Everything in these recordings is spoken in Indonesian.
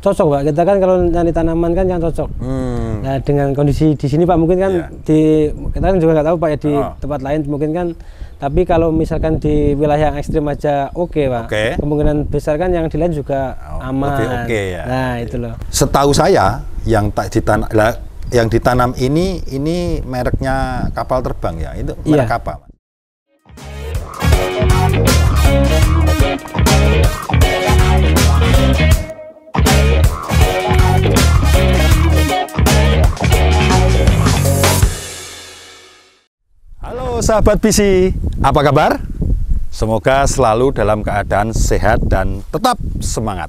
cocok Pak, kita kan kalau nyari tanaman kan yang cocok. Nah dengan kondisi di sini Pak mungkin kan kita kan juga nggak tahu Pak ya di tempat lain mungkin kan, tapi kalau misalkan di wilayah yang ekstrim aja oke Pak, kemungkinan besar kan yang di lain juga aman. Ya. Nah itu loh. Setahu saya yang yang ditanam ini mereknya kapal terbang ya, itu merek apa? Halo sahabat visi, apa kabar? Semoga selalu dalam keadaan sehat dan tetap semangat.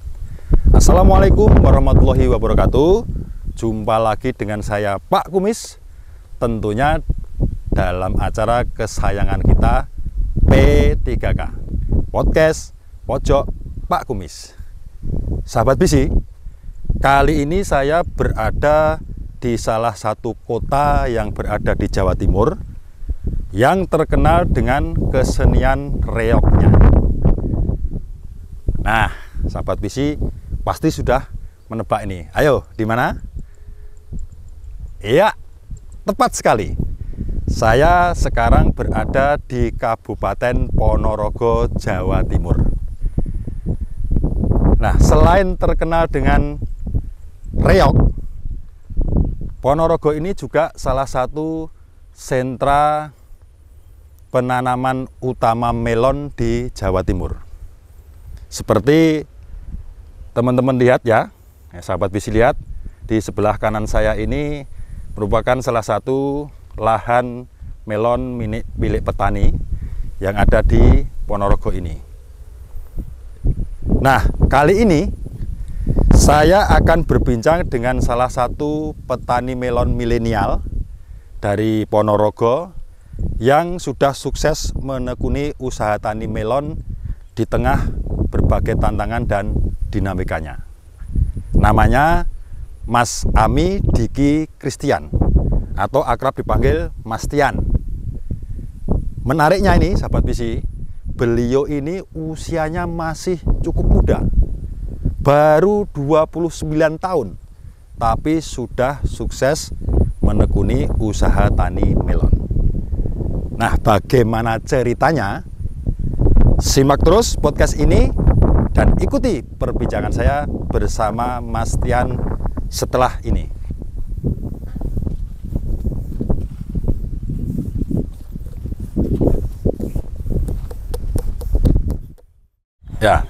Assalamualaikum warahmatullahi wabarakatuh. Jumpa lagi dengan saya Pak Kumis, tentunya dalam acara kesayangan kita P3K, Podcast Pojok Pak Kumis. Sahabat visi, kali ini saya berada di salah satu kota yang berada di Jawa Timur yang terkenal dengan kesenian reognya. Nah, sahabat visi pasti sudah menebak ini. Ayo, di mana? Iya, tepat sekali. Saya sekarang berada di Kabupaten Ponorogo, Jawa Timur. Nah, selain terkenal dengan reog, Ponorogo ini juga salah satu sentra penanaman utama melon di Jawa Timur. Seperti teman-teman lihat ya, sahabat visi lihat, di sebelah kanan saya ini merupakan salah satu lahan melon milik petani yang ada di Ponorogo ini. Nah, kali ini saya akan berbincang dengan salah satu petani melon milenial dari Ponorogo yang sudah sukses menekuni usaha tani melon di tengah berbagai tantangan dan dinamikanya. Namanya Mas Ami Diki Christian atau akrab dipanggil Mas Tian. Menariknya ini sahabat visi, beliau ini usianya masih cukup muda, baru 29 tahun, tapi sudah sukses menekuni usaha tani melon. Nah, bagaimana ceritanya? Simak terus podcast ini dan ikuti perbincangan saya bersama Mas Tian setelah ini. Ya,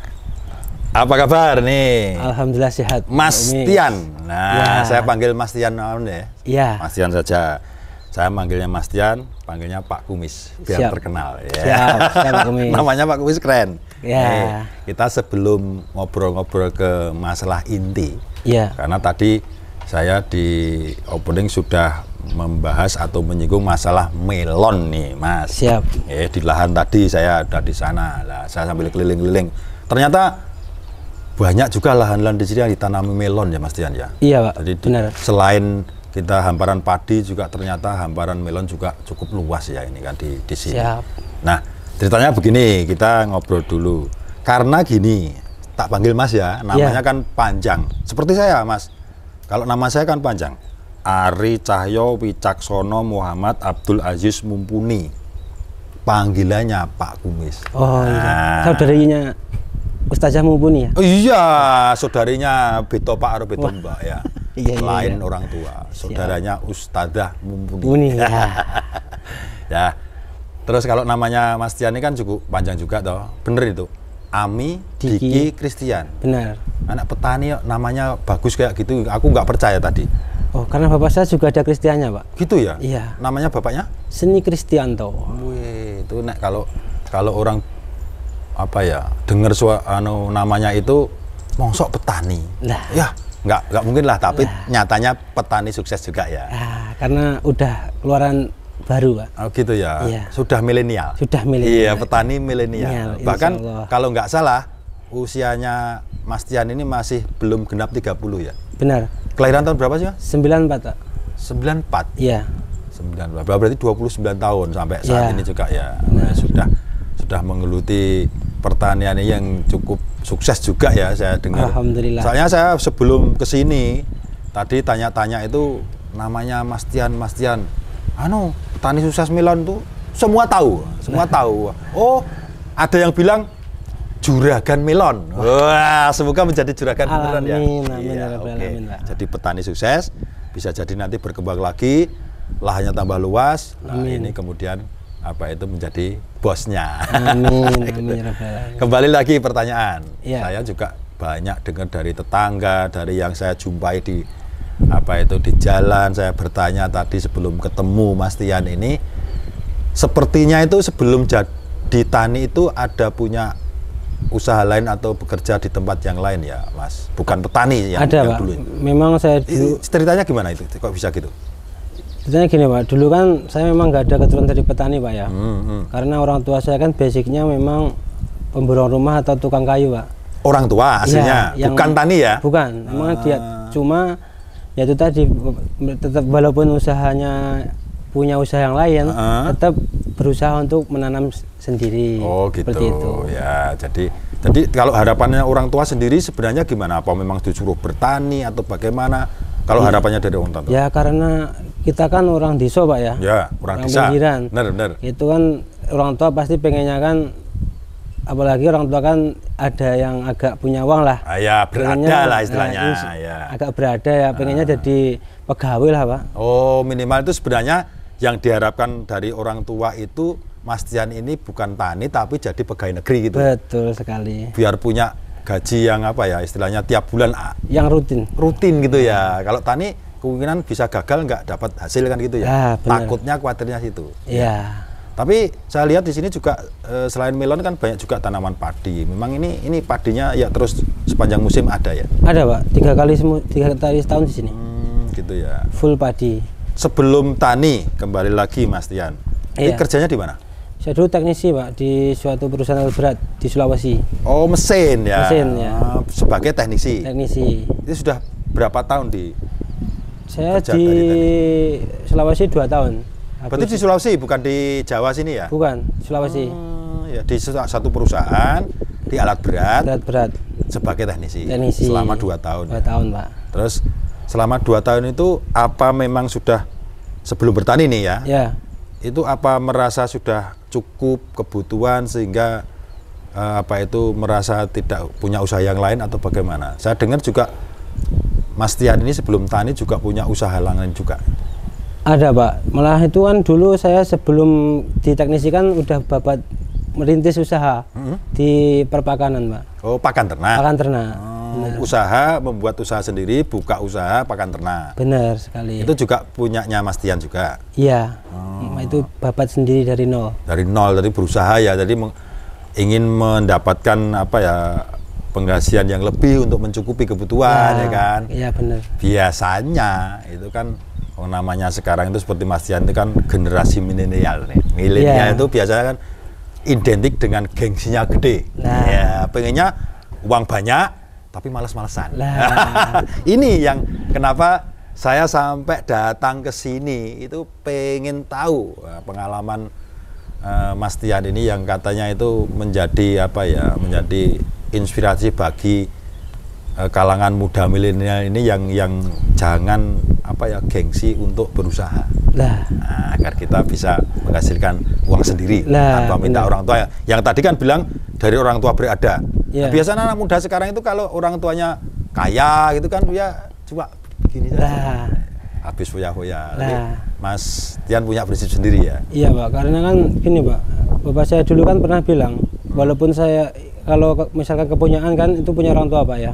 apa kabar nih? Alhamdulillah sehat. Mas Tian. Nah, saya panggil Mas Tian ya. Iya. Mas Tian saja. Saya manggilnya Mas Tian, panggilnya Pak Kumis, biar terkenal. Siap, Pak Kumis. Namanya Pak Kumis keren. Ya. Kita sebelum ngobrol-ngobrol ke masalah inti, karena tadi saya di opening sudah membahas atau menyinggung masalah melon nih, Mas. Siap. Di lahan tadi saya ada di sana, lah saya sambil keliling-keliling. Ternyata banyak juga lahan-lahan di sini yang ditanami melon ya, Mas Tian ya. Iya, Pak. Jadi benar. Selain kita hamparan padi juga ternyata hamparan melon juga cukup luas ya ini kan di sini. Siap. Nah, ceritanya begini, kita ngobrol dulu. Karena gini, tak panggil Mas ya, namanya kan panjang. Seperti saya, Mas. Kalau nama saya kan panjang. Ari Cahyo Wicaksono Muhammad Abdul Aziz Mumpuni. Panggilannya Pak Kumis. Oh iya. Saudarinya Ustazah Mumpuni ya? Oh iya, saudarinya Beto Pak Aro Beto Mbak ya. Selain orang tua, saudaranya Ustadzah Mumpuni. Ya. Terus kalau namanya Mas Tian ini kan cukup panjang juga toh. Bener itu. Ami Diki Christian. Benar. Anak petani namanya bagus kayak gitu. Aku nggak percaya tadi. Oh, karena bapak saya juga ada Kristiannya, Pak. Gitu ya? Iya. Namanya bapaknya? Seni Kristianto. Wih, itu nek kalau orang apa ya, dengar namanya itu mongsok petani. Nah. Ya, nggak mungkin lah, tapi nyatanya petani sukses juga ya. Karena udah keluaran baru, Pak. Oh gitu ya. Iya. Sudah milenial. Sudah milenial. Iya, petani milenial. Bahkan kalau nggak salah usianya Mas Tian ini masih belum genap 30 ya. Benar. Kelahiran tahun berapa sih, Mas? 94, Pak. 94. Iya. 94. Berarti 29 tahun sampai saat ini juga ya. Nah, sudah menggeluti pertanian yang cukup sukses juga ya saya dengar. Alhamdulillah. Soalnya saya sebelum kesini tadi tanya-tanya itu namanya Mas Tian. Petani sukses melon tuh semua tahu. Oh, ada yang bilang juragan melon. Wah, semoga menjadi juragan beneran ya. Amin, iya, ya oke. alamin, Jadi petani sukses, bisa jadi nanti berkembang lagi, lahannya tambah luas. Nah, ini kemudian menjadi bosnya. Amin, Kembali lagi pertanyaan. Ya. Saya juga banyak dengar dari tetangga, dari yang saya jumpai di di jalan. Saya bertanya tadi sebelum ketemu Mas Tian ini, sepertinya itu sebelum jadi tani itu ada punya usaha lain atau bekerja di tempat yang lain ya, Mas? Bukan petani yang, ada, yang Pak. dulu. Memang saya dulu. Ceritanya gimana itu? Kok bisa gitu? Ceritanya gini, Pak. Dulu kan saya memang nggak ada keturunan dari petani, Pak ya. Karena orang tua saya kan basicnya memang pemborong rumah atau tukang kayu, Pak. Orang tua aslinya, ya, bukan tani ya? Bukan. Memang dia cuma ya itu tadi, tetap walaupun usahanya punya usaha yang lain, tetap berusaha untuk menanam sendiri. Oh gitu. Seperti itu. Ya, jadi kalau harapannya orang tua sendiri sebenarnya gimana? Apa memang disuruh bertani atau bagaimana? Kalau harapannya dari orang tua? Ya karena kita kan orang desa, Pak ya. Ya, orang desa. Pinggiran. Benar. Itu kan orang tua pasti pengennya kan, apalagi orang tua kan ada yang agak punya uang lah. Ya, berada lah istilahnya. Ya. Agak berada ya, pengennya jadi pegawai lah, Pak. Oh, minimal itu sebenarnya yang diharapkan dari orang tua itu Mas Tian ini bukan tani tapi jadi pegawai negeri gitu. Betul sekali. Biar punya gaji yang istilahnya tiap bulan yang rutin gitu ya. Kalau tani kemungkinan bisa gagal nggak dapat hasil kan gitu ya. Takutnya khawatirnya situ. Iya. Tapi saya lihat di sini juga selain melon kan banyak juga tanaman padi. Memang ini padinya ya terus sepanjang musim ada ya. Ada, Pak. 3 kali setahun di sini. Gitu ya. Full padi. Sebelum tani kembali lagi Mas Tian. Ini kerjanya di mana? Saya dulu teknisi, Pak, di suatu perusahaan alat berat di Sulawesi. Oh, mesin ya. Mesin ya. Sebagai teknisi. Itu sudah berapa tahun di? Saya di Sulawesi 2 tahun. Berarti di Sulawesi, bukan di Jawa sini ya? Bukan, Sulawesi. Ya, di satu perusahaan di alat berat. Sebagai teknisi. Selama 2 tahun. 2 tahun, Pak. Terus selama 2 tahun itu apa memang sudah sebelum bertani nih ya? Ya. Itu apa merasa sudah cukup kebutuhan sehingga merasa tidak punya usaha yang lain atau bagaimana? Saya dengar juga Mas Tian ini sebelum tani juga punya usaha lain juga. Ada, Pak. Malah itu kan dulu saya sebelum diteknisikan udah babat merintis usaha di perpakanan, Pak. Oh, pakan ternak. Pakan ternak. Usaha, membuat usaha sendiri, buka usaha pakan ternak. Benar sekali. Itu juga punyanya Mas Tian juga. Iya. Itu babat sendiri dari nol. Dari nol, dari berusaha ya. Jadi ingin mendapatkan penghasilan yang lebih untuk mencukupi kebutuhan ya kan. Iya benar. Biasanya itu kan namanya sekarang itu seperti Mas Tian itu kan generasi milenial nih. Milenial itu biasanya kan identik dengan gengsinya gede. Ya, pengennya uang banyak tapi malas-malesan. Ini yang kenapa saya sampai datang ke sini itu pengen tahu pengalaman Mas Tian ini yang katanya itu menjadi menjadi inspirasi bagi kalangan muda milenial ini yang jangan gengsi untuk berusaha. Agar kita bisa menghasilkan uang sendiri tanpa minta orang tua. Yang tadi kan bilang dari orang tua berada. Nah, biasanya anak muda sekarang itu kalau orang tuanya kaya gitu kan ya cuma begini saja. Habis foya-foya. Mas Tian punya prinsip sendiri ya? Iya, Pak, karena kan gini, Pak. Bapak saya dulu kan pernah bilang, walaupun saya kalau misalkan kepunyaan kan itu punya orang tua, Pak ya.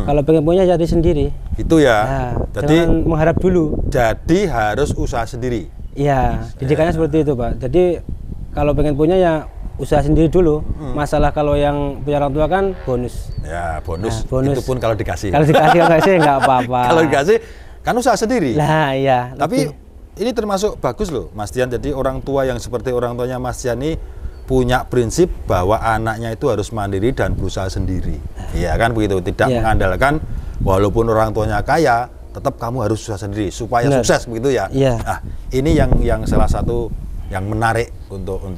Kalau pengen punya jadi sendiri. Itu ya. Jadi jangan mengharap dulu. Jadi harus usaha sendiri. Iya, didikannya seperti itu, Pak. Jadi kalau pengen punya ya usaha sendiri dulu. Masalah kalau yang punya orang tua kan bonus. Ya, bonus. Itu pun kalau dikasih. Kalau dikasih nggak apa-apa. Kalau dikasih kan usaha sendiri. Lah iya. Tapi ini termasuk bagus loh, Mas Tian. Jadi orang tua yang seperti orang tuanya Mas Tian ini punya prinsip bahwa anaknya itu harus mandiri dan berusaha sendiri. Iya kan begitu, tidak mengandalkan walaupun orang tuanya kaya, tetap kamu harus usaha sendiri supaya sukses begitu ya. Nah, ini yang salah satu yang menarik untuk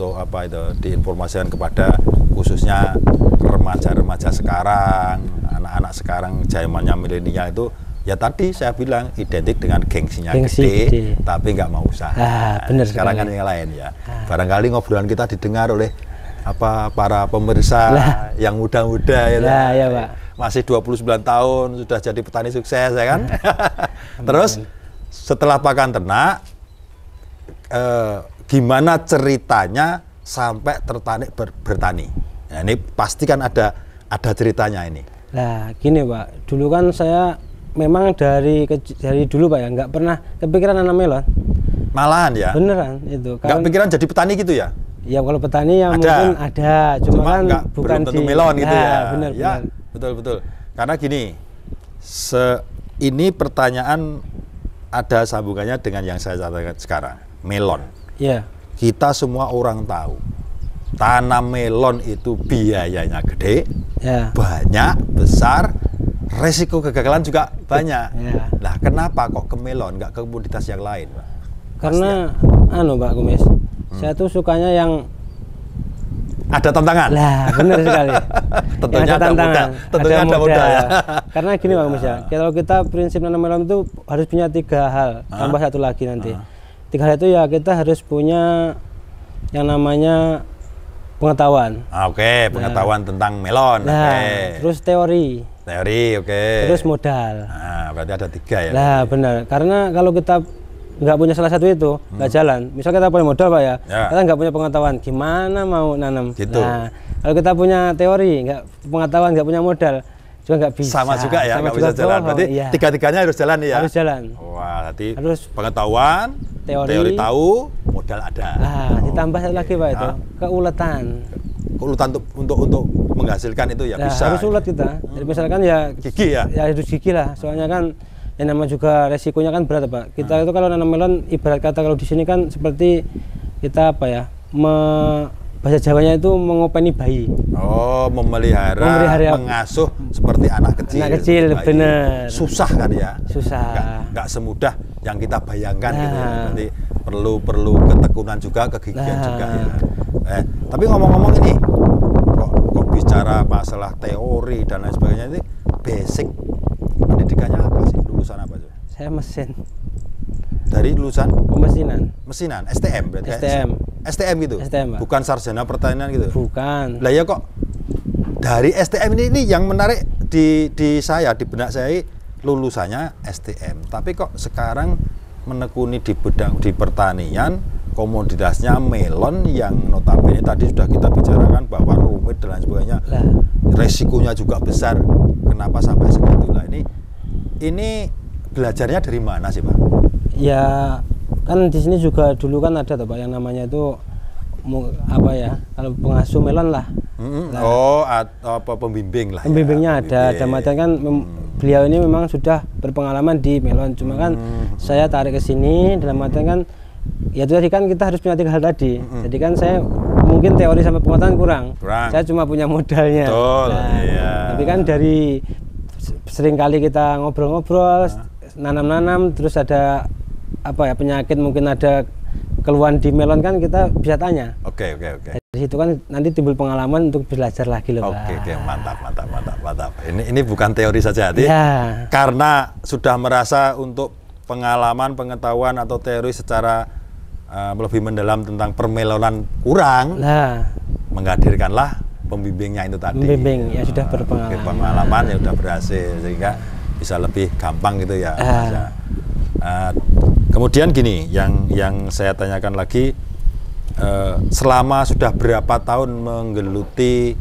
diinformasikan kepada khususnya remaja-remaja sekarang, anak-anak sekarang zamannya milenial itu ya tadi saya bilang identik dengan gengsinya gede, tapi nggak mau usaha. Bener sekarang kan yang lain ya. Barangkali ngobrolan kita didengar oleh para pemirsa yang muda-muda ya Pak. Masih 29 tahun sudah jadi petani sukses ya kan. Terus setelah pakan ternak, gimana ceritanya sampai tertarik bertani? Nah, ini pasti kan ada ceritanya ini. Nah gini Pak, dulu kan saya memang dari dulu Pak ya nggak pernah kepikiran nanam melon. Malahan ya? Beneran itu. Nggak pikiran jadi petani gitu ya? Ya kalau petani ya mungkin ada, cuma kan bukan belum tentu melon gitu ya. Bener, ya betul. Karena gini, ini pertanyaan ada sambungannya dengan yang saya katakan sekarang, melon. Ya. Kita semua orang tahu, tanam melon itu biayanya gede, banyak, besar, resiko kegagalan juga banyak. Nah, kenapa kok ke melon, nggak ke komoditas yang lain, Pak? Karena, Pak Kumis, saya tuh sukanya yang ada tantangan. Lah, benar sekali. Tentunya ada tantangan. Tentunya ada modal ya. Karena gini Pak Kumis ya, kalau kita prinsip nanam melon itu harus punya 3 hal, tambah satu lagi nanti. 3 hal itu ya kita harus punya yang namanya pengetahuan. Oke, pengetahuan tentang melon. Terus teori, terus modal. Nah, berarti ada 3 ya. Nah, benar. Karena kalau kita nggak punya salah satu itu, nggak jalan. Misal kita punya modal Pak ya, kita nggak punya pengetahuan, gimana mau nanam? Gitu. Nah, kalau kita punya teori, nggak pengetahuan, nggak punya modal, juga nggak bisa. Sama juga ya, nggak bisa jalan. Berarti 3-tiganya harus jalan ya. Harus jalan. Wah, berarti harus pengetahuan, teori tahu, modal ada. Ditambah satu lagi Pak itu, keuletan. Keuletan untuk menghasilkan itu ya bisa. Harus ulet kita. Jadi misalkan ya gigi ya. Ya harus gigi lah. Soalnya kan yang nama juga resikonya kan berat Pak. Kita itu kalau nanam melon ibarat kata kalau di sini kan seperti kita apa ya? Bahasa Jawanya itu mengopeni bayi. Oh, memelihara, mengasuh seperti anak kecil. Anak kecil, bener. Susah kan ya? Susah. Nggak semudah yang kita bayangkan gitu. Nanti perlu ketekunan juga, kegigihan juga ya. Tapi ngomong-ngomong ini, kok bicara masalah teori dan lain sebagainya ini basic pendidikannya apa sih? Lulusan apa sih? Saya mesin. Dari lulusan? Mesinan, STM berarti. STM gitu? STM, Pak. Bukan sarjana pertanian gitu? Bukan. Lah ya kok dari STM ini yang menarik di benak saya lulusannya STM. Tapi kok sekarang menekuni di pertanian, komoditasnya melon yang notabene tadi sudah kita bicarakan bahwa rumit dan lain sebagainya. Resikonya juga besar. Kenapa sampai segitu? Lah ini belajarnya dari mana sih Pak? Ya kan di sini juga dulu kan ada Pak yang namanya itu apa ya, kalau pengasuh melon lah. Atau apa pembimbing lah. Pembimbingnya ya, ada matan kan beliau ini memang sudah berpengalaman di melon. Cuma kan saya tarik ke sini dalam artian kan ya itu tadi kan kita harus punya 3 hal tadi. Jadi kan saya mungkin teori sama pengetahuan kurang. Saya cuma punya modalnya. Betul, tapi kan dari sering kali kita ngobrol-ngobrol, nanam-nanam, terus ada apa ya penyakit, mungkin ada keluhan di melon kan kita bisa tanya. Oke. Dari situ kan nanti timbul pengalaman untuk belajar lagi loh Pak. Oke, mantap. Ini bukan teori saja, karena sudah merasa untuk pengalaman, pengetahuan atau teori secara lebih mendalam tentang permelonan kurang, menghadirkanlah pembimbingnya itu tadi. Pembimbing yang sudah berpengalaman. Yang sudah berhasil sehingga bisa lebih gampang gitu ya. Kemudian gini, yang saya tanyakan lagi, selama sudah berapa tahun menggeluti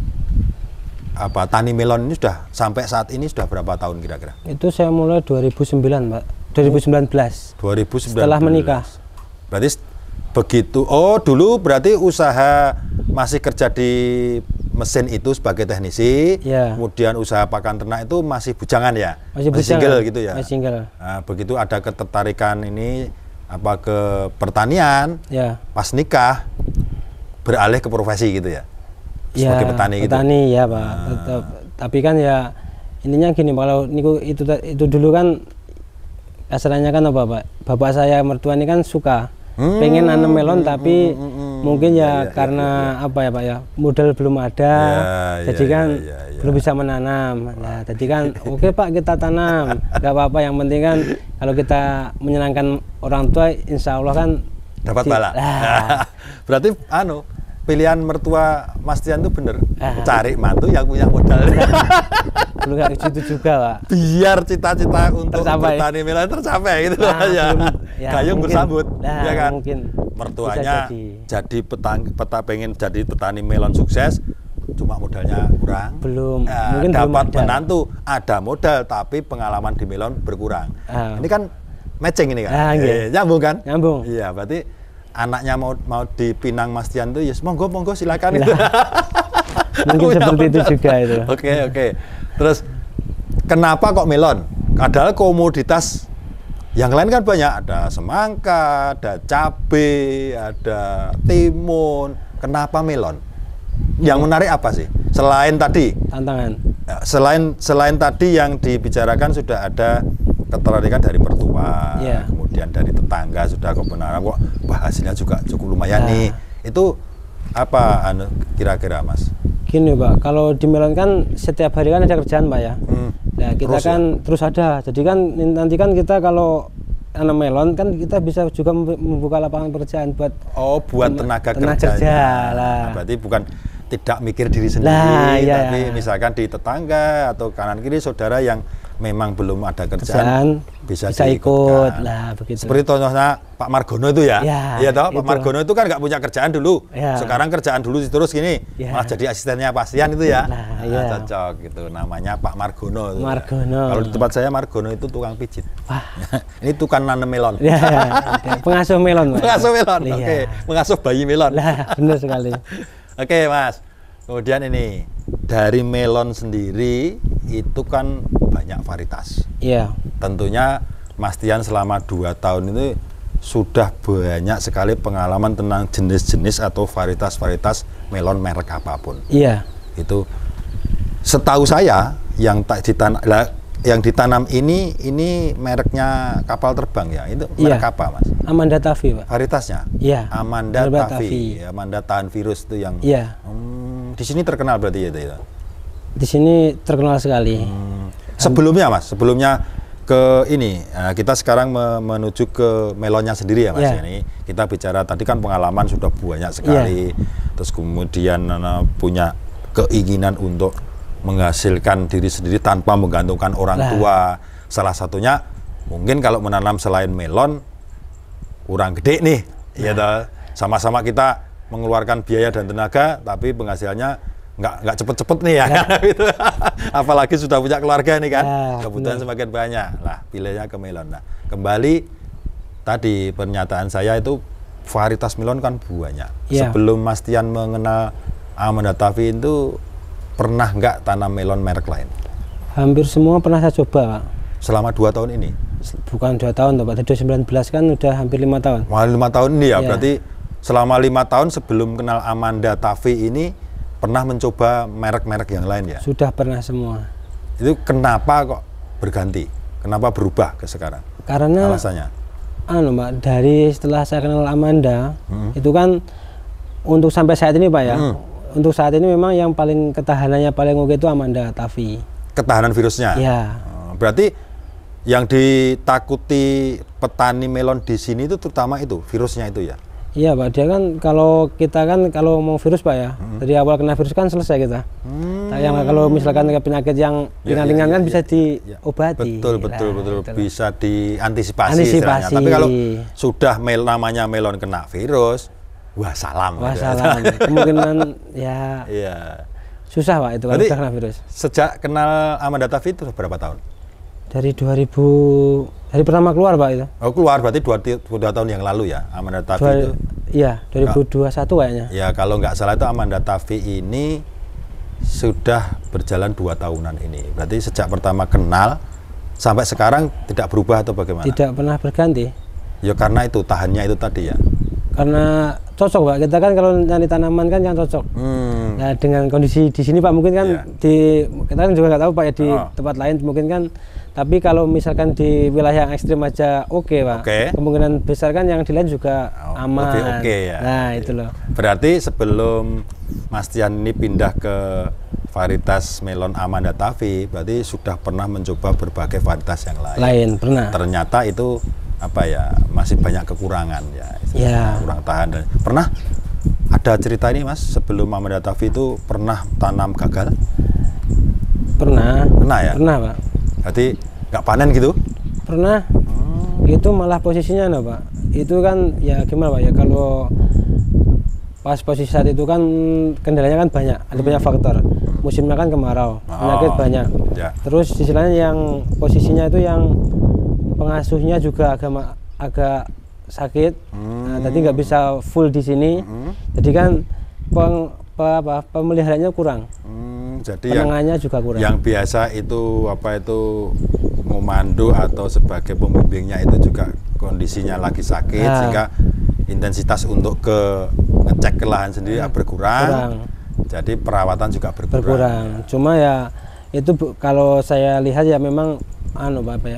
tani melon ini, sudah sampai saat ini sudah berapa tahun kira-kira? Itu saya mulai 2009 Pak, 2019. Setelah menikah. Berarti begitu. Oh, dulu berarti usaha masih kerja di mesin itu sebagai teknisi, kemudian usaha pakan ternak itu masih bujangan ya? Masih single gitu ya? Masih single. Nah, begitu ada ketertarikan ini ke pertanian, pas nikah beralih ke profesi gitu ya? Sebagai petani gitu? Petani ya Pak. Tapi kan ya ininya gini, kalau itu dulu kan kasarnya kan apa Pak? Bapak saya mertua ini kan suka pengen nanam melon tapi Mungkin ya karena apa ya Pak ya, modal belum ada, jadi kan belum bisa menanam. Nah, jadi kan oke Pak, kita tanam, nggak apa-apa. Yang penting kan kalau kita menyenangkan orang tua, insya Allah kan dapat bala. Berarti pilihan mertua Mas Tian itu bener, cari mantu yang punya modal. Belum nggak gitu juga Pak. Biar cita-cita untuk tercapai. bertani melon tercapai gitu aja. Gayung bersambut, ya kan? Mungkin mertuanya jadi pengen jadi petani melon sukses, cuma modalnya kurang. Belum. Mungkin dapat menantu, ada modal tapi pengalaman di melon berkurang. Ini kan matching ini kan? Nyambung kan? Nyambung. Iya, berarti anaknya mau dipinang Mas Tian tuh, ya monggo silakan. Mungkin seperti itu juga itu. Oke. Terus kenapa kok melon? Padahal komoditas yang lain kan banyak, ada semangka, ada cabai, ada timun. Kenapa melon? Yang menarik apa sih? Selain tadi tantangan. Selain tadi yang dibicarakan sudah ada ketertarikan dari mertua, kemudian dari tetangga sudah kebenaran kok hasilnya juga cukup lumayan nih. Itu apa kira-kira Mas? Gini Pak, kalau di melon kan setiap hari kan ada kerjaan Pak ya. Nah kita terus kan terus ada, jadi kan nanti kan kita kalau tanam melon kan kita bisa juga membuka lapangan pekerjaan buat tenaga kerja lah. Berarti bukan tidak mikir diri sendiri, tapi misalkan di tetangga atau kanan kiri saudara yang memang belum ada kerjaan bisa ikut lah begitu. Seperti contohnya Pak Margono itu ya, Pak Margono itu kan nggak punya kerjaan dulu, sekarang kerjaan dulu terus gini, malah jadi asistennya Pak Tian itu ya, cocok gitu, namanya Pak Margono. Kalau di tempat saya Margono itu tukang pijit. Ini tukang nanam melon. Pengasuh melon. Pengasuh melon, oke, pengasuh bayi melon. Benar sekali. Oke Mas, kemudian ini dari melon sendiri itu kan banyak varietas. Iya. Tentunya Mas Tian selama 2 tahun ini sudah banyak sekali pengalaman tentang jenis-jenis atau varietas-varietas melon merek apapun. Iya. Itu setahu saya yang ditanam ini mereknya kapal terbang ya. Itu merek apa Mas? Amanda Tafi Pak. Varietasnya? Iya. Amanda Tafi. Amanda tahan virus itu yang. Iya. Di sini terkenal berarti ya itu. Di sini terkenal sekali. Sebelumnya Mas, ke ini kita sekarang menuju ke melonnya sendiri ya Mas. Ini kita bicara tadi kan pengalaman sudah banyak sekali, terus kemudian punya keinginan untuk menghasilkan diri sendiri tanpa menggantungkan orang tua. Salah satunya mungkin kalau menanam selain melon kurang gede nih, sama-sama kita mengeluarkan biaya dan tenaga, tapi penghasilannya nggak cepet-cepet nih ya. Gitu. Apalagi sudah punya keluarga nih kan, kebutuhan semakin banyak lah, pilihnya ke melon. Nah, kembali tadi pernyataan saya itu varietas melon kan banyak. Sebelum Mas Tian mengenal Amanda Tafi itu pernah nggak tanam melon merek lain? Hampir semua pernah saya coba Pak. Selama 2 tahun ini? Bukan 2 tahun Pak, 2019 kan udah hampir 5 tahun. Wah, 5 tahun ini ya, berarti selama 5 tahun sebelum kenal Amanda Tafi ini pernah mencoba merek-merek yang lain ya? Sudah pernah semua. Itu kenapa kok berganti? Kenapa berubah ke sekarang? Karena alasannya? Mbak, dari setelah saya kenal Amanda, itu kan untuk sampai saat ini Pak ya, untuk saat ini memang yang paling ketahanannya paling oke itu Amanda Tafi. Ketahanan virusnya? Iya. Berarti yang ditakuti petani melon di sini itu terutama itu, virusnya itu ya? Iya Pak, dia kan kalau kita kan kalau mau virus Pak ya, dari awal kena virus kan selesai kita. Yang kalau misalkan penyakit yang ringan-ringan kan bisa diobati. Betul. Bisa diantisipasi. Tapi kalau sudah namanya melon kena virus, wah salam. Kemungkinan ya susah Pak itu kalau sudah kena virus. Sejak kenal Amanda Tafi itu berapa tahun? Dari 2000, dari pertama keluar Pak itu. Oh keluar berarti 2 tahun yang lalu ya Amanda Tafi itu? Iya, 2021 kayaknya. Ya kalau nggak salah itu Amanda Tafi ini sudah berjalan 2 tahunan ini. Berarti sejak pertama kenal sampai sekarang tidak berubah atau bagaimana? Tidak pernah berganti. Ya karena itu tahannya itu tadi ya? Karena cocok Pak, kita kan kalau nyari tanaman kan yang cocok. Nah dengan kondisi di sini Pak mungkin kan kita kan juga nggak tahu Pak ya di tempat lain mungkin kan, tapi kalau misalkan di wilayah yang ekstrim aja oke Pak, kemungkinan besar kan yang di lain juga aman. Ya. Nah itu loh. Berarti sebelum Mas Tian ini pindah ke varietas melon Amanda Tavi, berarti sudah pernah mencoba berbagai varietas yang lain. Pernah. Ternyata itu apa ya, masih banyak kekurangan ya, kurang tahan. Dan pernah ada cerita ini Mas, sebelum Amanda Tavi itu pernah tanam gagal? Pernah ya? Pernah Pak. Berarti nggak panen gitu? Pernah. Itu malah posisinya Pak, itu kan ya gimana Pak ya, kalau pas posisi saat itu kan kendalanya kan banyak, ada banyak faktor. Musimnya kan kemarau, penyakit banyak. Terus istilahnya yang posisinya itu yang pengasuhnya juga agak sakit, nah, tadi nggak bisa full di sini, jadi kan pemeliharaannya kurang, jadi penanganannya juga kurang. Yang biasa itu memandu atau sebagai pembimbingnya itu juga kondisinya lagi sakit, sehingga intensitas untuk ngecek ke lahan sendiri berkurang. Jadi perawatan juga berkurang. Cuma ya itu kalau saya lihat ya memang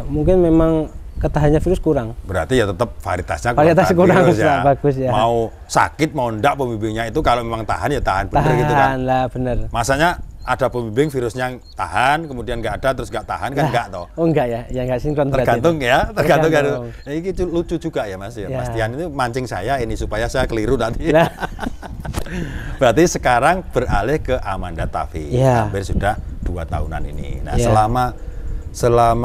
mungkin memang ketahannya virus kurang. Berarti ya tetap varietasnya kurang ya. Bagus ya. Mau sakit mau enggak pembimbingnya itu kalau memang tahan ya tahan bener gitu kan. Bener. Masanya ada pembimbing virusnya tahan, kemudian nggak ada terus nggak tahan kan enggak toh? Oh enggak ya, nggak sinkron. Tergantung kan. Nah, ini lucu juga ya Mas ya. Mas Tian itu mancing saya ini supaya saya keliru nanti. Berarti sekarang beralih ke Amanda Tavi, hampir sudah 2 tahunan ini. Nah selama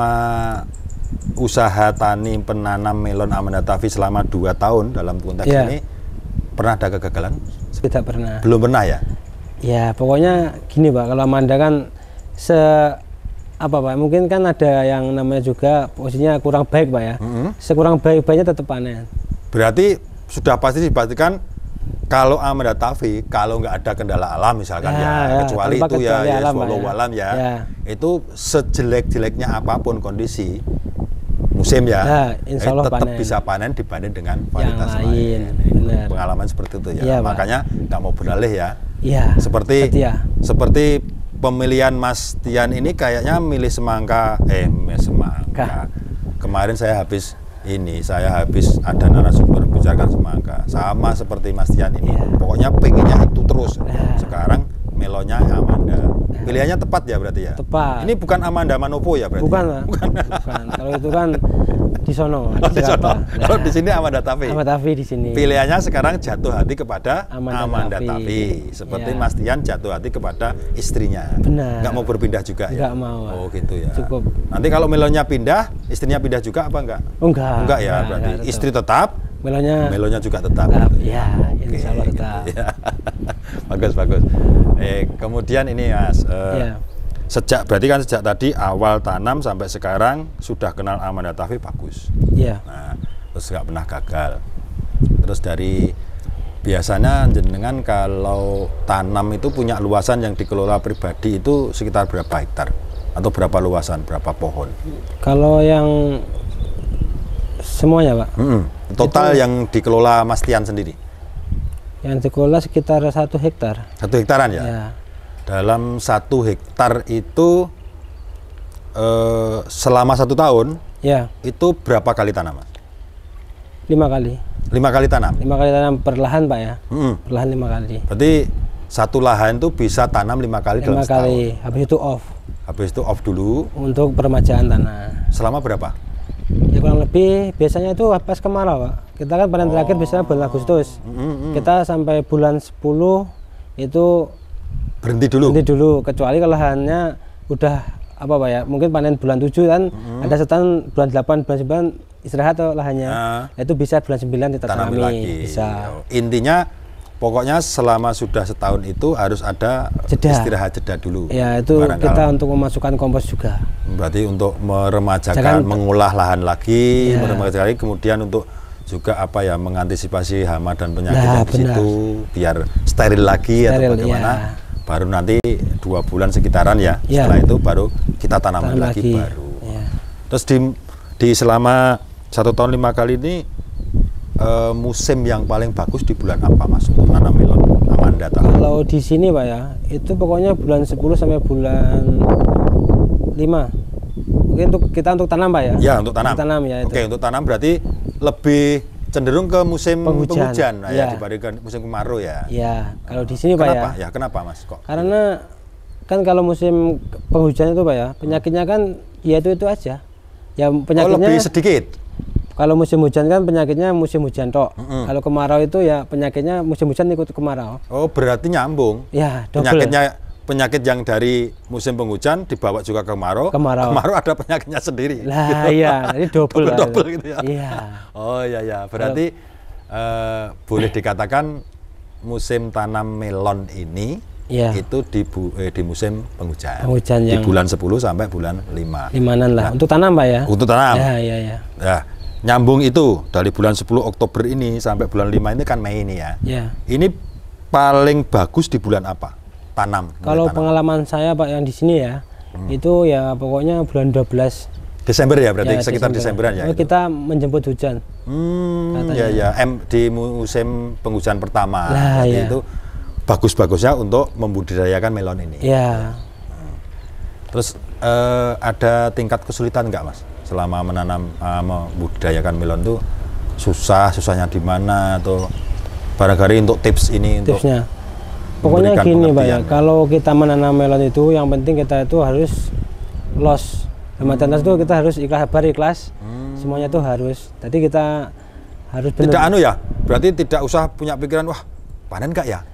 usaha tani penanam melon Amanda Tavi selama 2 tahun dalam konteks ini, pernah ada kegagalan? Tidak pernah. Belum pernah ya? Ya pokoknya gini Pak, kalau Amanda kan mungkin kan ada yang namanya juga posisinya kurang baik Pak ya. Sekurang baik-baiknya tetap panen. Berarti sudah pasti dipastikan kalau Amanda Tavi, kalau nggak ada kendala alam misalkan kecuali itu alam itu sejelek-jeleknya apapun kondisi musim insya Allah tetap bisa panen dibanding dengan varietas lain. Pengalaman seperti itu ya. Makanya nggak mau beralih ya. Seperti pemilihan Mas Tian ini kayaknya milih semangka. Kemarin saya habis ada narasumber bicarakan semangka, sama seperti Mas Tian ini. Pokoknya pengennya itu terus. Sekarang melonnya Amanda. Pilihannya tepat ya berarti ya? Tepat. Ini bukan Amanda Manopo ya berarti? Bukan. Kalau itu kan di sono. Kalau di sini Amanda Tavi. Amanda Tavi di sini. Pilihannya sekarang jatuh hati kepada Amanda Tavi. Seperti Mas Tian jatuh hati kepada istrinya. Benar. Nggak mau berpindah juga ya? Nggak mau. Oh gitu ya. Cukup. Nanti kalau melonnya pindah, istrinya pindah juga apa enggak? Enggak ya, berarti istri tetap. Melonnya juga tetap. Ya, insya Allah tetap. Bagus. Kemudian ini Mas, berarti kan sejak tadi awal tanam sampai sekarang sudah kenal Amanda Tavi bagus. Nah, terus nggak pernah gagal. Terus dari biasanya jenengan kalau tanam itu punya luasan yang dikelola pribadi itu sekitar berapa hektar? Atau berapa luasan, berapa pohon? Kalau yang semuanya Pak? Total itu, yang dikelola Mas Tian sendiri? Yang dikelola sekitar 1 hektar. 1 hektaran ya? Dalam 1 hektar itu selama 1 tahun itu berapa kali tanam Mas? 5 kali. 5 kali tanam? 5 kali tanam perlahan Pak ya? Perlahan 5 kali. Berarti satu lahan itu bisa tanam 5 kali dalam setahun? 5 kali, habis itu off. Habis itu off dulu? Untuk peremajaan tanah. Selama berapa? Ya kurang lebih biasanya itu pas kemarau Pak. Kita kan panen terakhir biasanya bulan Agustus. Kita sampai bulan 10 itu berhenti dulu. Kecuali kalau lahannya udah mungkin panen bulan 7 kan, ada setan bulan 8, bulan 9 istirahat atau lahannya. Itu bisa bulan 9 kita tanami lagi. Bisa. Intinya pokoknya selama sudah setahun itu harus ada istirahat jeda dulu. Ya itu kita untuk memasukkan kompos juga. Berarti untuk meremajakan, mengolah lahan lagi, kemudian untuk juga mengantisipasi hama dan penyakit di situ biar steril lagi atau bagaimana. Baru nanti 2 bulan sekitaran setelah itu baru kita tanaman lagi baru. Terus di selama 1 tahun 5 kali ini musim yang paling bagus di bulan apa Mas untuk nanam melon Amanda Tafi? Kalau di sini Pak ya, itu pokoknya bulan 10 sampai bulan 5. Mungkin untuk tanam Pak ya? Ya, untuk tanam. Untuk tanam ya itu. Oke, untuk tanam berarti lebih cenderung ke musim penghujan ya, dibandingkan musim kemarau ya. Ya, kalau di sini Pak kenapa? ya. Ya, kenapa Mas kok? Karena kan kalau musim penghujan itu Pak ya, penyakitnya kan ya itu aja. Ya penyakitnya lebih sedikit. Kalau musim hujan kan penyakitnya musim hujan tok. Kalau kemarau itu ya penyakitnya musim hujan ikut kemarau. Oh, berarti nyambung. Ya, double. Penyakit yang dari musim penghujan dibawa juga ke kemarau. Kemarau ada penyakitnya sendiri. Lah iya, ini double. Double gitu ya. Iya. Oh iya. Berarti boleh dikatakan musim tanam melon ini itu di musim penghujan. Di bulan 10 sampai bulan 5. 5-an lah. Untuk tanam Pak ya? Untuk tanam. Ya. Ya, nyambung itu dari bulan 10 Oktober ini sampai bulan 5 ini kan Mei ini ya. Ya. Ini paling bagus di bulan apa? Tanam. Kalau pengalaman saya Pak yang di sini ya, itu ya pokoknya bulan 12 Desember ya, berarti ya, sekitar Desemberan ya. Kita menjemput hujan. Ya. Di musim penghujan pertama. Nah, ya. Itu bagus-bagusnya untuk membudidayakan melon ini. Ya. Terus ada tingkat kesulitan nggak Mas selama menanam membudidayakan melon tuh susahnya di mana atau barangkali untuk tips ini? Tipsnya, pokoknya gini Pak ya, kalau kita menanam melon itu yang penting kita itu harus los. Dalam itu kita harus ikhlas, semuanya itu harus. Jadi kita harus benar. Tidak berarti tidak usah punya pikiran wah panen nggak ya,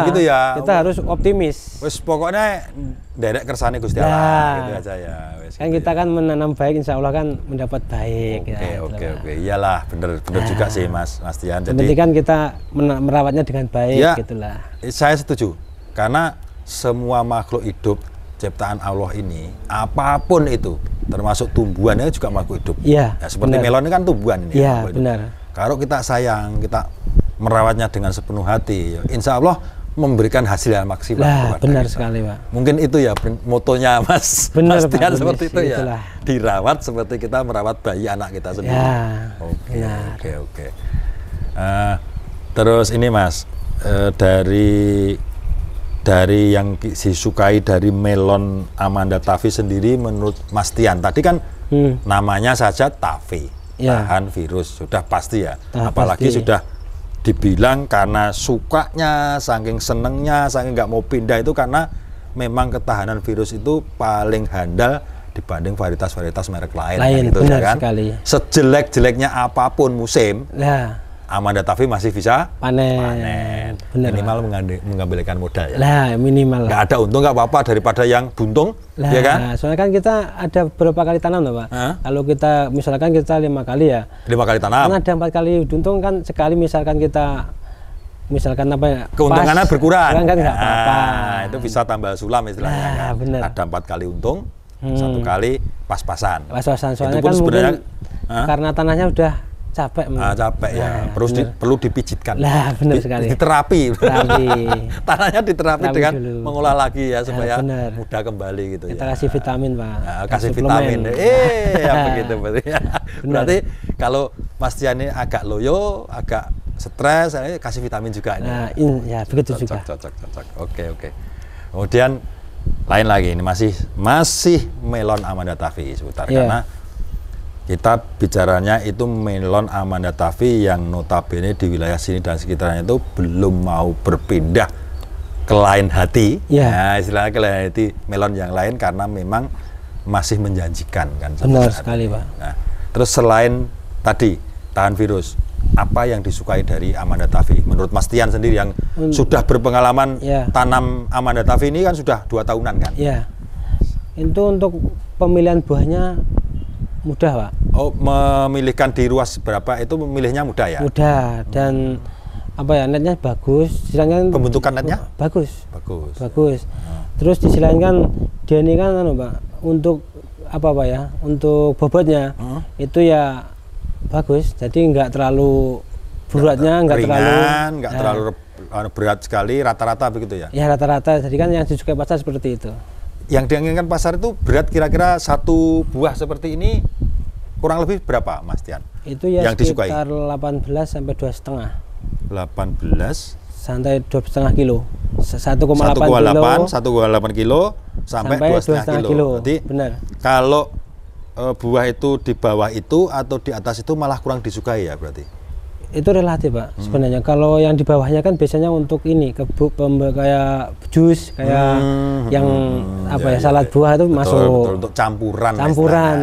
begitu ya. Kita harus optimis. Wes pokoknya derek kersane Gusti Allah, gitu aja ya. Kan kita kan menanam baik, insya Allah kan mendapat baik. Oke. Iyalah, bener juga sih Mas Tian. Jadi penting kan kita merawatnya dengan baik, ya, gitulah. Saya setuju, karena semua makhluk hidup ciptaan Allah ini, apapun itu, termasuk tumbuhannya juga makhluk hidup. Iya. Ya, seperti melon ini kan tumbuhan ini. Iya, benar. Kalau kita sayang, kita merawatnya dengan sepenuh hati, insya Allah memberikan hasil yang maksimal. Nah, benar sekali Pak. Mungkin itu ya motonya Mas Tian seperti itu ya. Itulah. Dirawat seperti kita merawat bayi anak kita sendiri. Ya, Oke. Terus ini Mas, dari yang disukai dari melon Amanda Tafi sendiri menurut Mas Tian tadi kan namanya saja Tafi, tahan virus, sudah pasti ya. Apalagi sudah dibilang karena sukanya, saking senengnya, saking nggak mau pindah itu karena memang ketahanan virus itu paling handal dibanding varietas-varietas merek lain gitu, benar kan? Sekali. Sejelek-jeleknya apapun musim, Amanda Tafi masih bisa panen. Bener, minimal mengembalikan modal ya. Minimal. Nggak ada untung nggak apa-apa daripada yang buntung, ya kan? Soalnya kan kita ada beberapa kali tanam loh Pak. Kalau kita misalkan kita 5 kali ya. 5 kali tanam. Kan ada 4 kali untung kan sekali misalkan apa ya? Keuntungannya berkurang. Kan nggak apa-apa. Itu bisa tambah sulam istilahnya. Bener. Ada 4 kali untung, 1 kali pas-pasan. Soalnya kan mungkin karena tanahnya udah capek ya. Perlu dipijitkan. Benar sekali. Diterapi. Tanahnya diterapi dengan dulu. mengolah lagi ya supaya mudah kembali gitu. Kita kasih vitamin Pak. Kasih vitamin. Begitu berarti. Berarti kalau Mas Tian ini agak loyo, agak stres, kasih vitamin juga ini. Ya begitu juga. Cocok. Oke. Kemudian lain lagi ini masih melon Amanda Tafi seputar karena kita bicaranya itu melon Amanda Tafi yang notabene di wilayah sini dan sekitarnya itu belum mau berpindah ke lain hati. Nah, istilahnya ke lain hati melon yang lain karena memang masih menjanjikan kan. Benar sekali Pak. Nah, terus selain tadi tahan virus, apa yang disukai dari Amanda Tafi? Menurut Mas Tian sendiri yang sudah berpengalaman tanam Amanda Tafi ini kan sudah 2 tahunan kan? Iya. Itu untuk pemilihan buahnya mudah Pak. Memilihkan di ruas berapa itu memilihnya mudah ya? Mudah dan netnya bagus. Silahkan pembentukan netnya? Bagus. Terus di sisi lain kan dia ini kan Pak untuk untuk bobotnya itu ya bagus. Jadi nggak terlalu beratnya nggak terlalu berat sekali, rata-rata begitu ya? Ya rata-rata. Jadi kan yang disukai pasar seperti itu. Yang diinginkan pasar itu berat kira-kira 1 buah seperti ini kurang lebih berapa Mas Tian? Itu ya yang disukai? Sekitar 18 sampai 2,5. 18 santai 2,5 kilo. 1,8 kilo sampai 2,5 kilo. Berarti benar. Kalau buah itu di bawah itu atau di atas itu malah kurang disukai ya berarti? Itu relatif Pak sebenarnya. Kalau yang di bawahnya kan biasanya untuk ini kayak jus, kayak yang salad buah itu betul, masuk. Betul, untuk campuran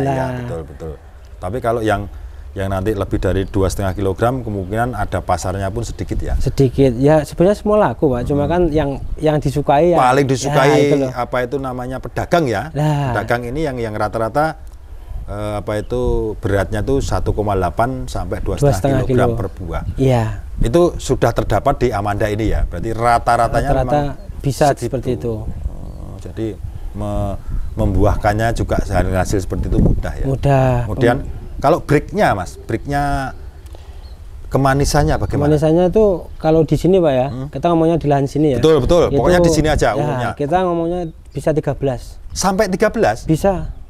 lah. Ya, betul. Tapi kalau yang nanti lebih dari 2,5 kilogram kemungkinan ada pasarnya pun sedikit ya. Sedikit ya, sebenarnya semua laku Pak. Cuma kan yang disukai paling disukai ya, apa itu namanya pedagang ya. Nah. Pedagang ini yang rata-rata beratnya tuh 1,8 sampai 2,5 kilogram per buah. Iya. Itu sudah terdapat di Amanda ini ya. Berarti rata-ratanya memang bisa seperti itu. Jadi membuahkannya juga hasil seperti itu mudah ya. Mudah. Kemudian kalau breaknya Mas, breaknya kemanisannya bagaimana? Kemanisannya itu kalau di sini Pak ya, kita ngomongnya di lahan sini ya. Betul. Pokoknya di sini aja umumnya. Kita ngomongnya bisa 13. Sampai 13? Bisa.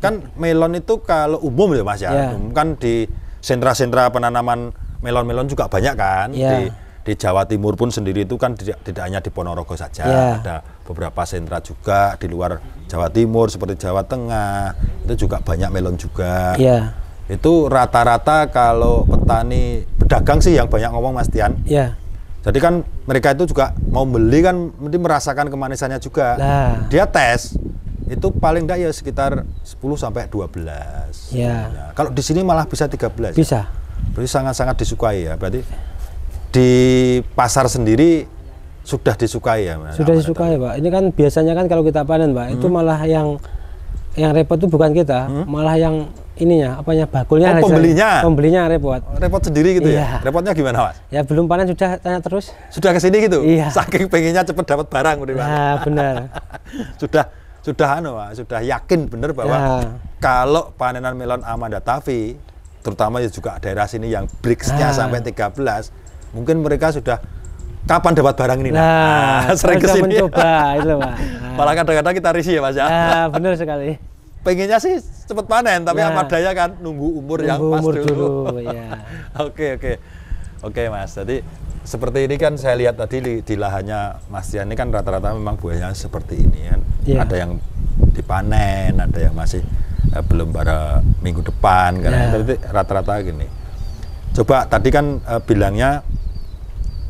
Kan melon itu kalau umum ya Mas ya. Kan di sentra-sentra penanaman melon-melon juga banyak kan. Di Jawa Timur pun sendiri itu kan tidak hanya di Ponorogo saja. Ada beberapa sentra juga di luar Jawa Timur seperti Jawa Tengah. Itu juga banyak melon juga. Itu rata-rata kalau petani pedagang sih yang banyak ngomong Mas Tian. Jadi kan mereka itu juga mau beli kan mesti merasakan kemanisannya juga. Dia tes itu paling enggak ya sekitar 10 sampai 12. Ya, kalau di sini malah bisa 13. Bisa. Berarti sangat-sangat disukai ya. Berarti di pasar sendiri sudah disukai ya. Sudah disukai Pak. Ini kan biasanya kan kalau kita panen Pak, itu malah yang repot itu bukan kita, malah yang ininya, bakulnya. Pembelinya repot. Repot sendiri gitu ya. Repotnya gimana Mas? Ya belum panen sudah tanya terus. Sudah kesini gitu? Iya. Saking pengennya cepet dapat barang udah. Ya benar. sudah yakin benar bahwa kalau panenan melon Amanda Tavi, terutama juga daerah sini yang BRICS-nya sampai 13, mungkin mereka sudah kapan dapat barang ini? Sering kesini. Mencoba itu Pak. Malah kadang-kadang kita risih ya Mas ya. Benar sekali. Pengennya sih cepet panen, tapi apa daya kan nunggu umur yang pas dulu. Oke Mas, jadi seperti ini kan saya lihat tadi di lahannya Mas Tian ini kan rata-rata memang buahnya seperti ini kan. Ada yang dipanen, ada yang masih belum pada minggu depan kan. Jadi rata-rata gini. Coba tadi kan bilangnya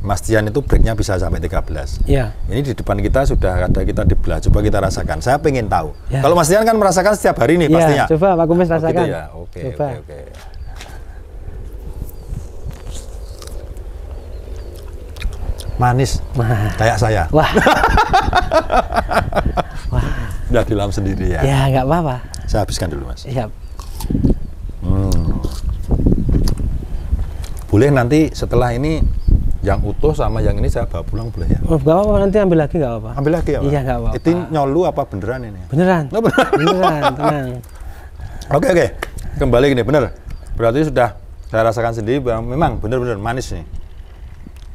Mas Tian itu breaknya bisa sampai 13. Ini di depan kita sudah ada kita dibelah. Coba kita rasakan. Saya pengen tahu. Kalau Mas Tian kan merasakan setiap hari nih pastinya. Coba Pak Kumis rasakan. Gitu ya? Oke. Manis, kayak saya. Wah. Udah dilam sendiri ya. Ya nggak apa-apa. Saya habiskan dulu Mas. Siap. Boleh nanti setelah ini yang utuh sama yang ini saya bawa pulang boleh ya? Nggak apa-apa, nanti ambil lagi nggak apa-apa. Ambil lagi ya Pak? Iya nggak apa-apa. Itu nyolu apa beneran ini? Beneran. Beneran, tenang. Oke. Kembali gini, bener. Berarti sudah saya rasakan sendiri memang bener-bener manis nih.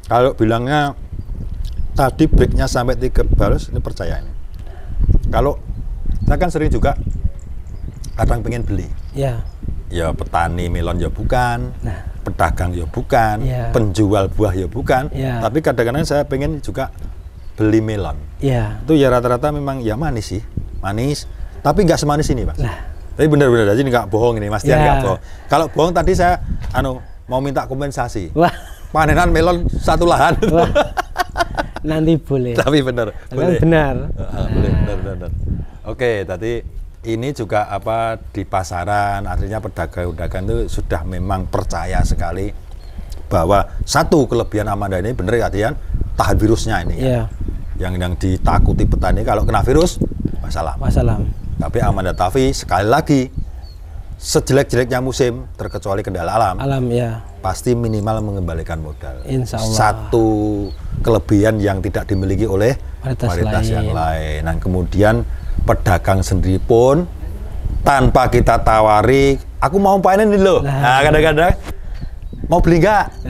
Kalau bilangnya tadi breaknya sampai 13, ini percaya ini. Kalau saya kan sering juga kadang pengen beli. Ya petani melon ya bukan, pedagang ya bukan, penjual buah ya bukan. Tapi kadang-kadang saya pengen juga beli melon. Itu ya rata-rata memang ya manis sih, manis. Tapi nggak semanis ini Mas. Tapi benar-benar aja nggak bohong ini Mas Tian, nggak bohong. Kalau bohong tadi saya mau minta kompensasi. Panenan melon satu lahan. Nanti boleh. Tapi benar. Boleh. Benar. Benar. Oke, tadi ini juga di pasaran, artinya pedagang-pedagang itu sudah memang percaya sekali bahwa satu kelebihan Amanda ini benar ya Tian, tahan virusnya ini. Yang ditakuti petani kalau kena virus masalah. Tapi Amanda Tavi sekali lagi sejelek-jeleknya musim terkecuali kendala alam, pasti minimal mengembalikan modal. Insya Allah. Satu kelebihan yang tidak dimiliki oleh varietas yang lain. Dan kemudian pedagang sendiri pun tanpa kita tawari, aku mau panen ini loh. Nah kadang-kadang mau beli nggak?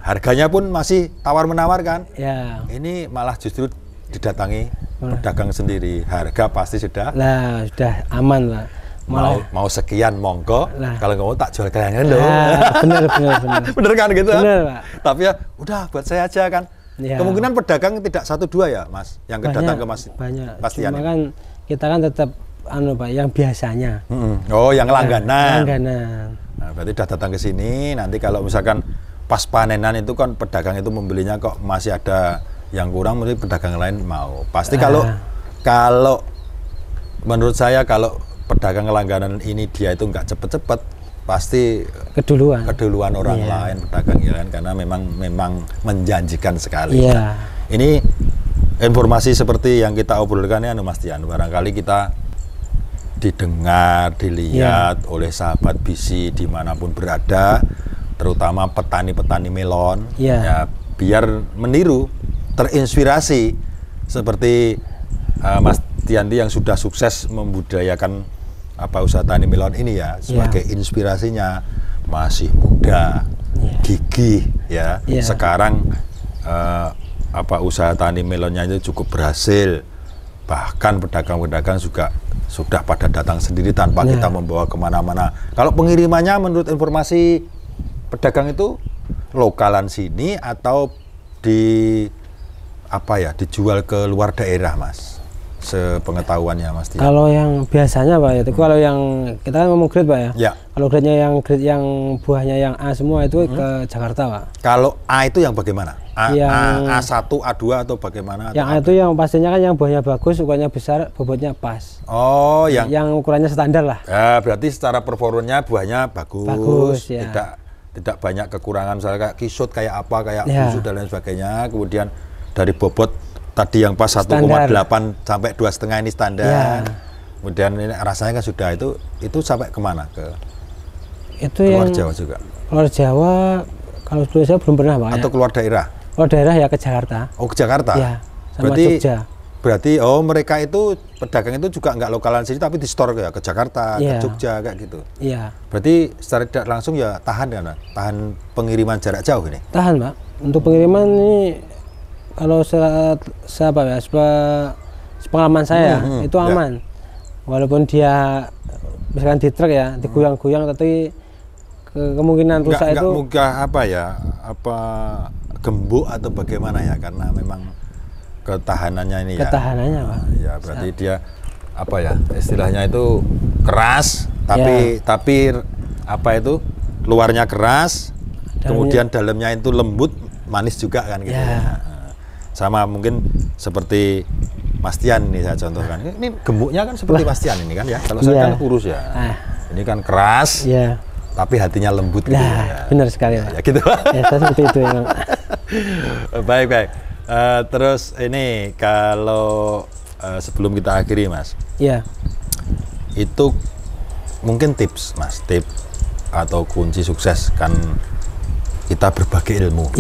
Harganya pun masih tawar-menawar kan? Ini malah justru didatangi pedagang sendiri, harga pasti sudah aman Pak. mau sekian monggo, kalau nggak mau tak jual kalian loh. Bener. Bener kan gitu? Bener, Pak. Tapi ya udah buat saya aja kan. Ya. Kemungkinan pedagang tidak 1-2 ya, Mas, yang datang ke Mas. Banyak. Pastian. Cuma kan kita kan tetap Pak, yang biasanya. Oh, yang langganan. Langganan. Nah, berarti udah datang ke sini. Nanti kalau misalkan pas panenan itu kan pedagang itu membelinya kok masih ada yang kurang, mungkin pedagang lain mau. Pasti kalau menurut saya kalau pedagang langganan ini dia itu nggak cepet-cepet, pasti keduluan orang lain pedagang ya kan, karena memang menjanjikan sekali. Ini informasi seperti yang kita obrolkan ya Mas Tian, barangkali kita didengar, dilihat oleh sahabat BISI dimanapun berada, terutama petani-petani melon, ya biar meniru, terinspirasi seperti Mas Tiandi yang sudah sukses membudayakan usaha tani melon ini ya, sebagai inspirasinya, masih muda, gigih ya. Sekarang usaha tani melonnya itu cukup berhasil, bahkan pedagang-pedagang juga sudah pada datang sendiri tanpa kita membawa kemana-mana. Kalau pengirimannya menurut informasi pedagang itu lokalan sini atau dijual ke luar daerah, Mas? Sepengetahuannya Mas Tian. Kalau yang biasanya Pak, itu kalau yang kita kan ngomong grade Pak ya. Kalau grade-nya yang buahnya yang A semua itu ke Jakarta Pak. Kalau A itu yang bagaimana? A1, A2 atau bagaimana? Yang A itu yang pastinya kan yang buahnya bagus, ukurannya besar, bobotnya pas. Oh, yang ukurannya standar lah. Ya, berarti secara performanya buahnya bagus ya. Tidak banyak kekurangan, misalnya kayak kisut, kayak busuk dan lain sebagainya. Kemudian dari bobot tadi yang pas 1,8 sampai 2,5 ini standar. Kemudian ini rasanya kan sudah itu sampai kemana? Keluar Jawa juga. Keluar Jawa, kalau dulu saya belum pernah Pak. Atau keluar daerah? Keluar daerah ya ke Jakarta. Oh, ke Jakarta? Iya, sama Jogja. Berarti mereka itu pedagang itu juga nggak lokalan sini tapi di store ke Jakarta, ke Jogja kayak gitu. Iya. Seperti secara tidak langsung ya tahan pengiriman jarak jauh ini. Tahan Pak. Untuk pengiriman ini kalau sepengalaman saya itu aman. Walaupun dia misalkan di truk ya digoyang-goyang, tapi kemungkinan rusak itu mudah gembuk atau bagaimana ya, karena memang ketahanannya ini ketahanannya Pak. Ya berarti dia istilahnya itu keras tapi luarnya keras, kemudian dalamnya itu lembut, manis juga kan gitu. Sama mungkin seperti Mas Tian ini saya contohkan. Ini gembuknya kan seperti Mas Tian ini kan ya. Kalau saya kan kurus ya. Ini kan keras. Tapi hatinya lembut gitu. Benar sekali Pak. Ya gitu. Seperti itu ya. Baik. Terus ini kalau sebelum kita akhiri Mas. Itu mungkin tips Mas, tips atau kunci sukses kan kita berbagi ilmu.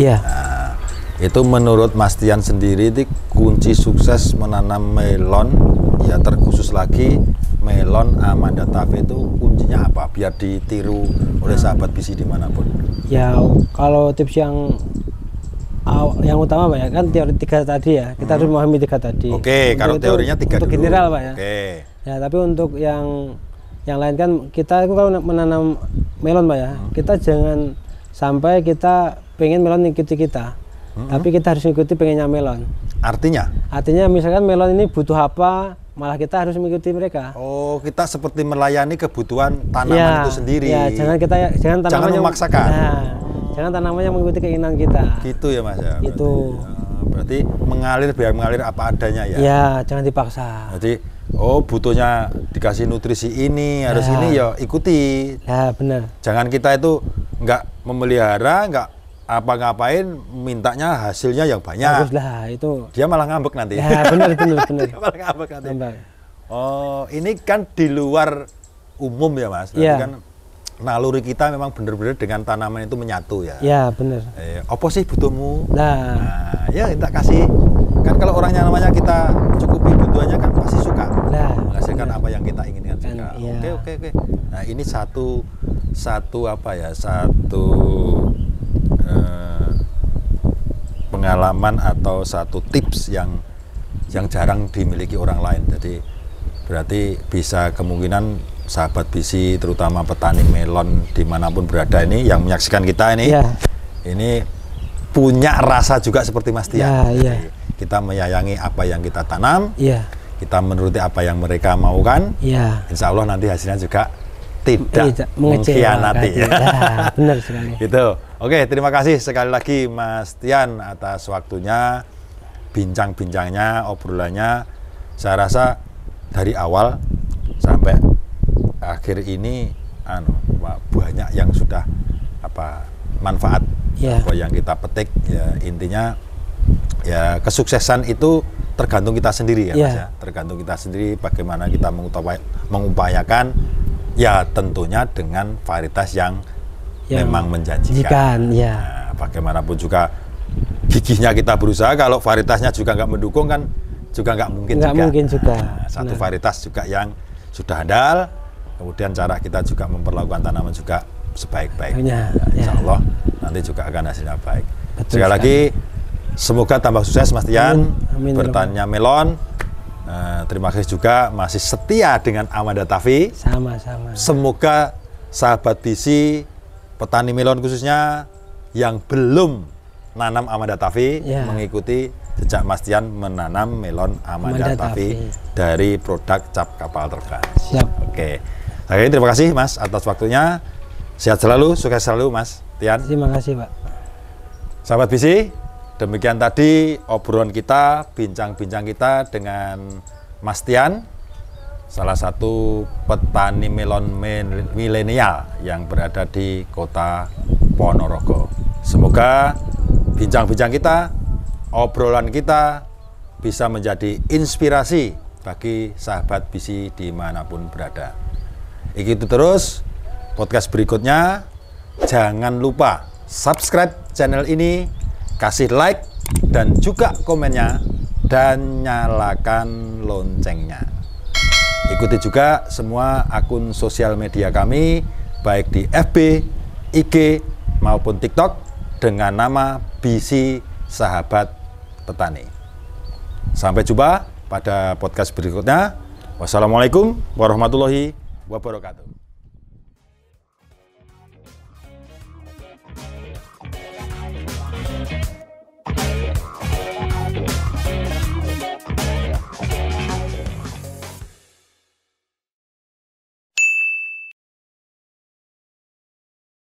Itu menurut Mas Tian sendiri itu kunci sukses menanam melon, ya terkhusus lagi melon Amanda Tafe itu kuncinya apa biar ditiru oleh sahabat BISI dimanapun? Ya kalau tips yang utama Pak ya, kan teori 3 tadi ya, kita harus memahami 3 tadi. Kalau teorinya 3 untuk dulu. General Pak ya. Ya tapi untuk yang lain kan kita itu kalau menanam melon Pak ya, kita jangan sampai kita pengen melon ikuti kita. Tapi kita harus mengikuti pengennya melon. Artinya misalkan melon ini butuh apa, malah kita harus mengikuti mereka. Oh, kita seperti melayani kebutuhan tanaman itu sendiri. Jangan memaksakan. Jangan tanamannya mengikuti keinginan kita. Gitu ya Mas ya. Itu. Berarti biar mengalir apa adanya ya. Ya, jangan dipaksa. Jadi butuhnya dikasih nutrisi ini, harus ini ya ikuti. Ya, benar. Jangan kita itu nggak memelihara, nggak ngapain mintanya hasilnya yang banyak. Bagus lah itu. Dia malah ngambek nanti. Ya benar. Dia malah ngambek nanti. Oh, ini kan di luar umum ya Mas. Berarti kan naluri kita memang benar-benar dengan tanaman itu menyatu ya. Ya benar. Apa sih butuhmu? Nah, ya kita kasih. Kan kalau orangnya namanya kita cukupi kebutuhannya kan pasti suka. Menghasilkan apa yang kita inginkan juga. Oke. Nah, ini satu pengalaman atau satu tips yang jarang dimiliki orang lain. Jadi berarti bisa kemungkinan sahabat BC, terutama petani melon dimanapun berada ini, yang menyaksikan kita ini, ini punya rasa juga seperti Mas Tian. Kita menyayangi apa yang kita tanam, kita menuruti apa yang mereka maukan. Insya Allah nanti hasilnya juga tidak mengkhianati. Benar sekali. Gitu. Oke, terima kasih sekali lagi Mas Tian atas waktunya, bincang-bincangnya, obrolannya. Saya rasa dari awal sampai akhir ini banyak yang sudah manfaat apa yang kita petik. Ya, intinya ya kesuksesan itu tergantung kita sendiri ya, Mas ya. Tergantung kita sendiri bagaimana kita mengupayakan, ya tentunya dengan varietas yang memang menjanjikan. Nah, bagaimanapun juga gigihnya kita berusaha, kalau varietasnya juga nggak mendukung kan juga nggak mungkin juga. Nah, satu varietas juga yang sudah handal, kemudian cara kita juga memperlakukan tanaman juga sebaik-baiknya. Insya Allah nanti juga akan hasilnya baik. Sekali lagi semoga tambah sukses Mas Tian bertaninya melon. Terima kasih juga masih setia dengan Amanda Tavi. Sama-sama. Semoga sahabat BC, petani melon khususnya yang belum nanam Amanda Tavi, mengikuti jejak Mas Tian menanam melon Amanda Tavi dari produk cap kapal terbang. Siap. Oke. Oke, terima kasih Mas atas waktunya. Sehat selalu, sukses selalu Mas Tian. Terima kasih Pak. Sahabat BC, demikian tadi obrolan kita, bincang-bincang kita dengan Mas Tian, salah satu petani melon milenial yang berada di Kota Ponorogo. Semoga bincang-bincang kita, obrolan kita bisa menjadi inspirasi bagi sahabat BC dimanapun berada. Ikuti terus podcast berikutnya. Jangan lupa subscribe channel ini, kasih like dan juga komennya, dan nyalakan loncengnya. Ikuti juga semua akun sosial media kami, baik di FB, IG maupun TikTok dengan nama BC Sahabat Petani. Sampai jumpa pada podcast berikutnya. Wassalamualaikum warahmatullahi wabarakatuh.